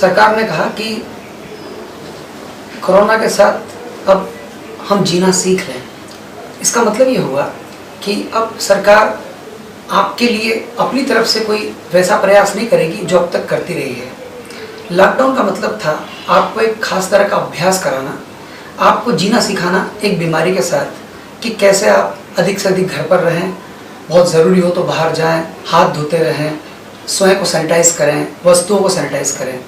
सरकार ने कहा कि कोरोना के साथ अब हम जीना सीख लें। इसका मतलब ये हुआ कि अब सरकार आपके लिए अपनी तरफ से कोई वैसा प्रयास नहीं करेगी जो अब तक करती रही है। लॉकडाउन का मतलब था आपको एक खास तरह का अभ्यास कराना, आपको जीना सिखाना एक बीमारी के साथ, कि कैसे आप अधिक से अधिक घर पर रहें, बहुत ज़रूरी हो तो बाहर जाएं, हाथ धोते रहें, स्वयं को सैनिटाइज करें, वस्तुओं को सैनिटाइज करें।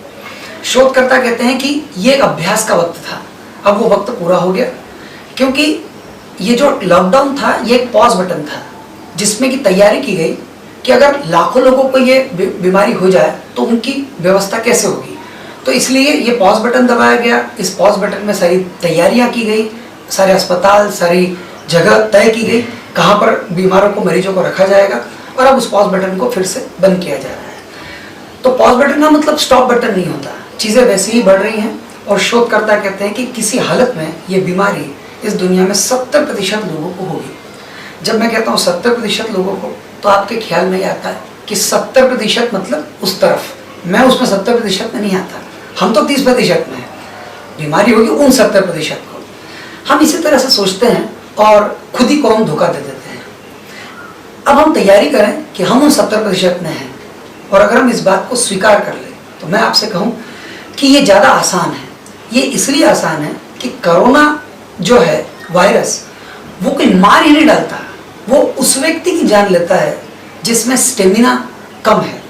शोधकर्ता कहते हैं कि ये एक अभ्यास का वक्त था, अब वो वक्त पूरा हो गया, क्योंकि ये जो लॉकडाउन था ये एक पॉज बटन था जिसमें कि तैयारी की गई कि अगर लाखों लोगों को ये बीमारी हो जाए तो उनकी व्यवस्था कैसे होगी। तो इसलिए ये पॉज बटन दबाया गया। इस पॉज बटन में सारी तैयारियां की गई, सारे अस्पताल, सारी जगह तय की गई कहाँ पर बीमारों को, मरीजों को रखा जाएगा, और अब उस पॉज बटन को फिर से बंद किया जा रहा है। तो पॉज बटन का मतलब स्टॉप बटन नहीं होता, चीज़ें वैसे ही बढ़ रही हैं। और शोधकर्ता कहते हैं कि किसी हालत में ये बीमारी इस दुनिया में 70% लोगों को होगी। जब मैं कहता हूँ 70% लोगों को, तो आपके ख्याल में ये आता है कि 70% मतलब उस तरफ, मैं उसमें 70% में नहीं आता, हम तो 30% में हैं। बीमारी होगी उन 70% को। हम इसी तरह से सोचते हैं और खुद ही को हम धोखा दे देते हैं। अब हम तैयारी करें कि हम उन 70% में हैं, और अगर हम इस बात को स्वीकार कर लें तो मैं आपसे कहूँ कि ये ज़्यादा आसान है। ये इसलिए आसान है कि कोरोना जो है वायरस, वो कोई मार ही नहीं डालता, वो उस व्यक्ति की जान लेता है जिसमें स्टेमिना कम है,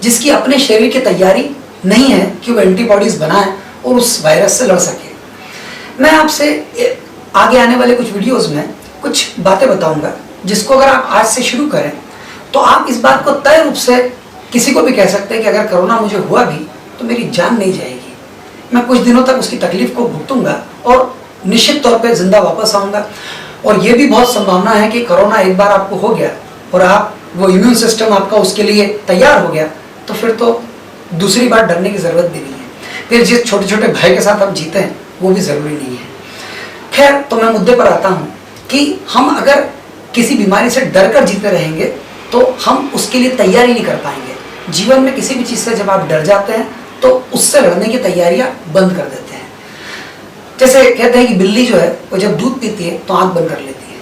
जिसकी अपने शरीर की तैयारी नहीं है कि वो एंटीबॉडीज बनाए और उस वायरस से लड़ सके। मैं आपसे आगे आने वाले कुछ वीडियोस में कुछ बातें बताऊंगा जिसको अगर आप आज से शुरू करें तो आप इस बात को तय रूप से किसी को भी कह सकते हैं कि अगर कोरोना मुझे हुआ भी तो मेरी जान नहीं जाएगी, मैं कुछ दिनों तक उसकी तकलीफ को भुगतूंगा और निश्चित तौर पे जिंदा वापस आऊंगा। और ये भी बहुत संभावना है कि कोरोना एक बार आपको हो गया और आप वो इम्यून सिस्टम आपका उसके लिए तैयार हो गया, तो फिर तो दूसरी बार डरने की ज़रूरत भी नहीं है। फिर जिस छोटे छोटे भय के साथ हम जीते हैं वो भी ज़रूरी नहीं है। खैर, तो मैं मुद्दे पर आता हूँ कि हम अगर किसी बीमारी से डर कर जीते रहेंगे तो हम उसके लिए तैयारी नहीं कर पाएंगे। जीवन में किसी भी चीज़ से जब आप डर जाते हैं तो उससे लड़ने की तैयारियां बंद कर देते हैं। जैसे कहते हैं कि बिल्ली जो है वो जब दूध पीती है तो आंख बंद कर लेती है,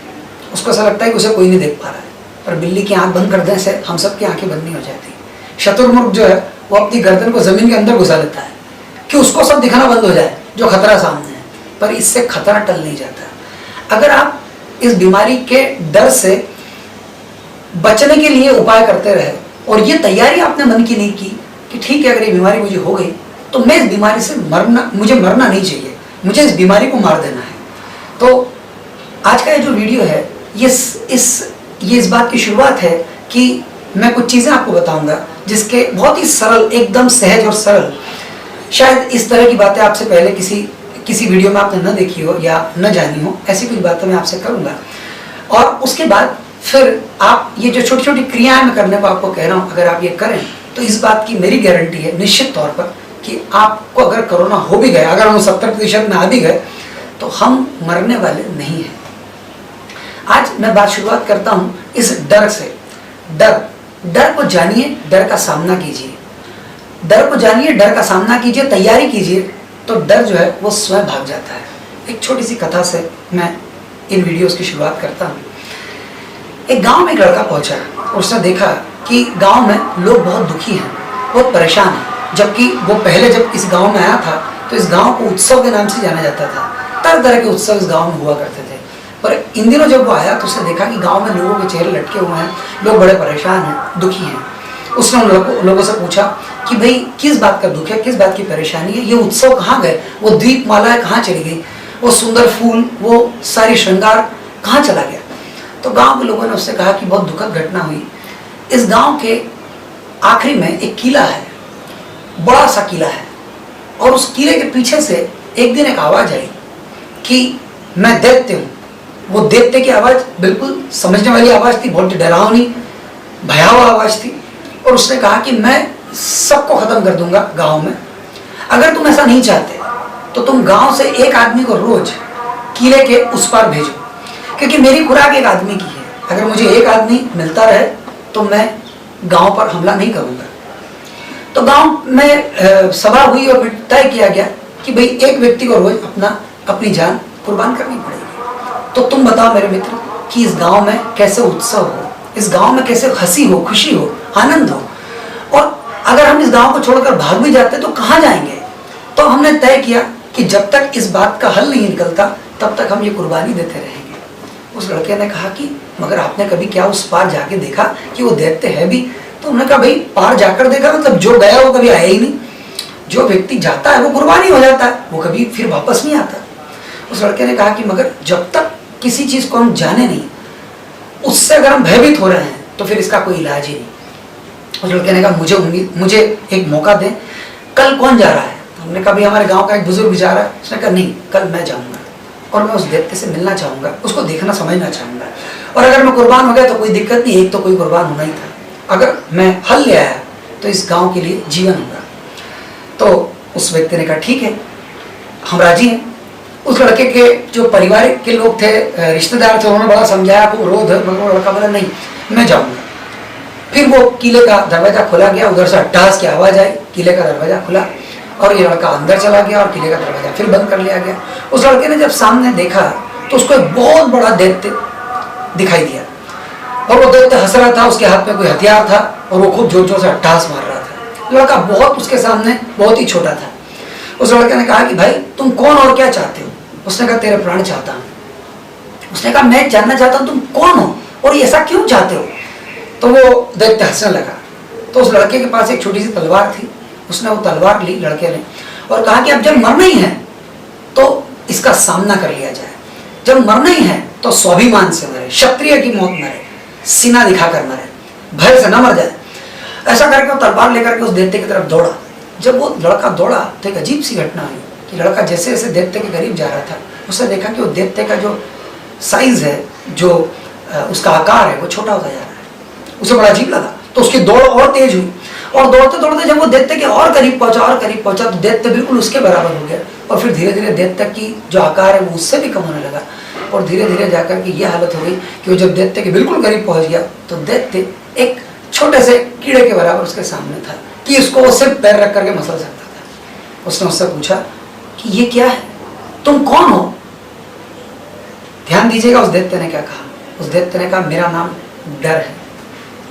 उसको ऐसा लगता है कि उसे कोई नहीं देख पा रहा है, पर बिल्ली की आंख बंद कर देने से हम सब की आंखें बंद नहीं हो जाती। शुतुरमुर्ग जो है वो अपनी गर्दन को जमीन के अंदर घुसा लेता है कि उसको सब दिखाना बंद हो जाए जो खतरा सामने है, पर इससे खतरा टल नहीं जाता। अगर आप इस बीमारी के डर से बचने के लिए उपाय करते रहे और ये तैयारी आपने मन की नहीं की कि ठीक है, अगर ये बीमारी मुझे हो गई तो मैं इस बीमारी से मुझे मरना नहीं चाहिए, मुझे इस बीमारी को मार देना है। तो आज का ये जो वीडियो है ये इस बात की शुरुआत है कि मैं कुछ चीज़ें आपको बताऊंगा जिसके बहुत ही सरल, एकदम सहज और सरल, शायद इस तरह की बातें आपसे पहले किसी वीडियो में आपने न देखी हो या न जानी हो, ऐसी कुछ बातें मैं आपसे करूंगा। और उसके बाद फिर आप ये जो छोटी छोटी क्रियाएं मैं करने को आपको कह रहा हूँ, अगर आप ये करें तो इस बात की मेरी गारंटी है निश्चित तौर पर कि आपको अगर कोरोना हो भी गया, अगर हम 70% में आ भी गए तो हम मरने वाले नहीं हैं। आज मैं बात शुरुआत करता हूँ इस डर से। डर को जानिए, डर का सामना कीजिए। डर को जानिए, डर का सामना कीजिए, तैयारी कीजिए, तो डर जो है वो स्वयं भाग जाता है। एक छोटी सी कथा से मैं इन वीडियोस की शुरुआत करता हूँ। एक गांव में एक लड़का पहुंचा और उसने देखा कि गांव में लोग बहुत दुखी हैं, बहुत परेशान हैं, जबकि वो पहले जब इस गांव में आया था तो इस गांव को उत्सव के नाम से जाना जाता था। तरह तरह के उत्सव इस गांव में हुआ करते थे, पर इन दिनों जब वो आया तो उसने देखा कि गांव में लोगों के चेहरे लटके हुए हैं, लोग बड़े परेशान हैं, दुखी हैं। उसने उन लोगों से पूछा कि भाई किस बात का दुख है, किस बात की परेशानी है, ये उत्सव कहाँ गए, वो दीप मालाएं कहाँ चली गई, वो सुंदर फूल, वो सारी श्रृंगार कहाँ चला गया। तो गांव के लोगों ने उससे कहा कि बहुत दुखद घटना हुई। इस गांव के आखिरी में एक किला है, बड़ा सा किला है, और उस किले के पीछे से एक दिन एक आवाज आई कि मैं दैत्य हूँ। वो दैत्य की आवाज बिल्कुल समझने वाली आवाज थी, बहुत डरावनी भयावह आवाज थी। और उसने कहा कि मैं सबको खत्म कर दूंगा गांव में, अगर तुम ऐसा नहीं चाहते तो तुम गांव से एक आदमी को रोज किले के उस पार भेजो, क्योंकि मेरी खुराक एक आदमी की है। अगर मुझे एक आदमी मिलता रहे तो मैं गांव पर हमला नहीं करूंगा। तो गांव में सभा हुई और तय किया गया कि भाई एक व्यक्ति को रोज अपनी जान कुर्बान करनी पड़ेगी। तो तुम बताओ मेरे मित्र कि इस गांव में कैसे उत्सव हो, इस गांव में कैसे हंसी हो, खुशी हो, आनंद हो। और अगर हम इस गांव को छोड़कर भाग भी जाते तो कहाँ जाएंगे? तो हमने तय किया कि जब तक इस बात का हल नहीं निकलता तब तक हम ये कुर्बानी देते रहेंगे। उस लड़के ने कहा कि मगर आपने कभी क्या उस पार जाके देखा कि वो दैत्य है भी? तो उन्होंने कहा भाई पार जाकर देखा मतलब जो गया वो कभी आया ही नहीं। जो व्यक्ति जाता है वो कुर्बानी हो जाता है, वो कभी फिर वापस नहीं आता। उस लड़के ने कहा कि मगर जब तक किसी चीज को हम जाने नहीं, उससे अगर हम भयभीत हो रहे हैं तो फिर इसका कोई इलाज ही नहीं। उस लड़के ने कहा मुझे एक मौका दें, कल कौन जा रहा है? हमने कहा भाई हमारे गांव का एक बुजुर्ग जा रहा है। उसने कहा नहीं, कल मैं जाऊंगा और मैं उस दैत्य से मिलना चाहूंगा, उसको देखना समझना चाहूंगा। और अगर मैं कुर्बान हो गया तो कोई दिक्कत नहीं, एक तो कोई कुर्बान होना ही था। अगर मैं हल ले आया तो इस गांव के लिए जीवन होगा। तो उस व्यक्ति ने कहा ठीक है, हम राजी हैं। उस लड़के के जो परिवार के लोग थे, रिश्तेदार थे, उन्होंने बड़ा समझाया, आपको विरोध है, मगर लड़का बोला नहीं मैं जाऊंगा। फिर वो किले का दरवाजा खोला गया, उधर से अट्टहास की आवाज आई, किले का दरवाजा खुला और ये लड़का अंदर चला गया और किले का दरवाजा फिर बंद कर लिया गया। उस लड़के ने जब सामने देखा तो उसको एक बहुत बड़ा दैत्य दिखाई दिया और वो दैत्य हंस रहा था, उसके हाथ में कोई हथियार था और वो खूब जोर जोर से अट्टहास मार रहा था। लड़का बहुत उसके सामने बहुत ही छोटा था। उस लड़के ने कहा कि भाई तुम कौन और क्या चाहते हो? उसने कहा तेरे प्राण चाहता हूँ। उसने कहा मैं जानना चाहता हूँ तुम कौन हो और ऐसा क्यों चाहते हो? तो वो दैत्य हंसने लगा। तो उस लड़के के पास एक छोटी सी तलवार थी, उसने वो तलवार ली लड़के ने और कहा कि अब जब मरना ही है तो इसका सामना कर लिया जाए। जब मरना ही है तो स्वाभिमान से मरे, क्षत्रिय की मौत मरे, सीना दिखाकर मरे, भय से न मर जाए। ऐसा करके वो तलवार लेकर के उस दैत्य की तरफ दौड़ा। जब वो लड़का दौड़ा तो एक अजीब सी घटना हुई कि लड़का जैसे जैसे दैत्य के करीब जा रहा था उसने देखा कि वो दैत्य का जो साइज है, जो उसका आकार है, वो छोटा होता जा रहा है। उसे बड़ा अजीब लगा तो उसकी दौड़ और तेज हुई और दौड़ते दौड़ते जब वो दैत्य के और करीब पहुंचा तो दैत्य बिल्कुल उसके बराबर हो गया और फिर धीरे धीरे दैत्य की जो आकार है वो उससे भी कम होने लगा और धीरे धीरे जाकर के ये हालत हो गई कि वो जब दैत्य के बिल्कुल करीब पहुंच गया तो दैत्य एक छोटे से कीड़े के बराबर उसके सामने था कि उसको वो सिर्फ पैर रख करके मसल सकता था। उसने उससे पूछा कि ये क्या है, तुम कौन हो? ध्यान दीजिएगा उस दैत्य ने क्या कहा। उस दैत्य ने कहा मेरा नाम डर है।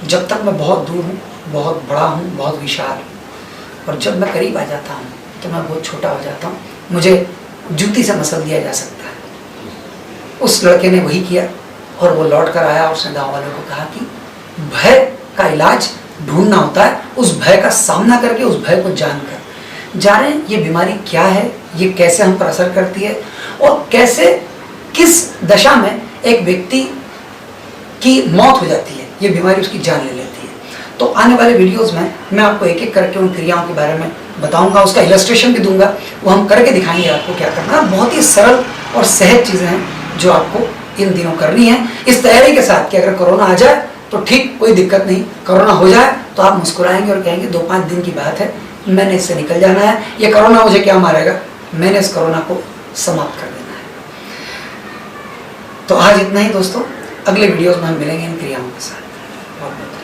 जब तक मैं बहुत दूर हूँ, बहुत बड़ा हूँ, बहुत विशाल हूँ, और जब मैं करीब आ जाता हूँ तो मैं बहुत छोटा हो जाता हूँ, मुझे जूती से मसल दिया जा सकता है। उस लड़के ने वही किया और वो लौट कर आया और उसने गाँव वालों को कहा कि भय का इलाज ढूंढना होता है, उस भय का सामना करके, उस भय को जानकर। जाने ये बीमारी क्या है, ये कैसे हम पर असर करती है और कैसे किस दशा में एक व्यक्ति की मौत हो जाती है, ये बीमारी उसकी जान ले लेती है। तो आने वाले वीडियोस में मैं आपको एक एक करके उन क्रियाओं के बारे में बताऊंगा, उसका इलस्ट्रेशन भी दूंगा, वो हम करके दिखाएंगे आपको क्या करना है। बहुत ही सरल और सहज चीज़ें हैं जो आपको इन दिनों करनी है, इस तैयारी के साथ कि अगर कोरोना आ जाए तो ठीक, कोई दिक्कत नहीं, कोरोना हो जाए तो आप मुस्कुराएंगे और कहेंगे 2-5 दिन की बात है, मैंने इससे निकल जाना है, ये कोरोना मुझे क्या मारेगा, मैंने इस कोरोना को समाप्त कर देना है। तो आज इतना ही दोस्तों, अगले वीडियोस में हम मिलेंगे इन क्रियाओं के साथ। बहुत बहुत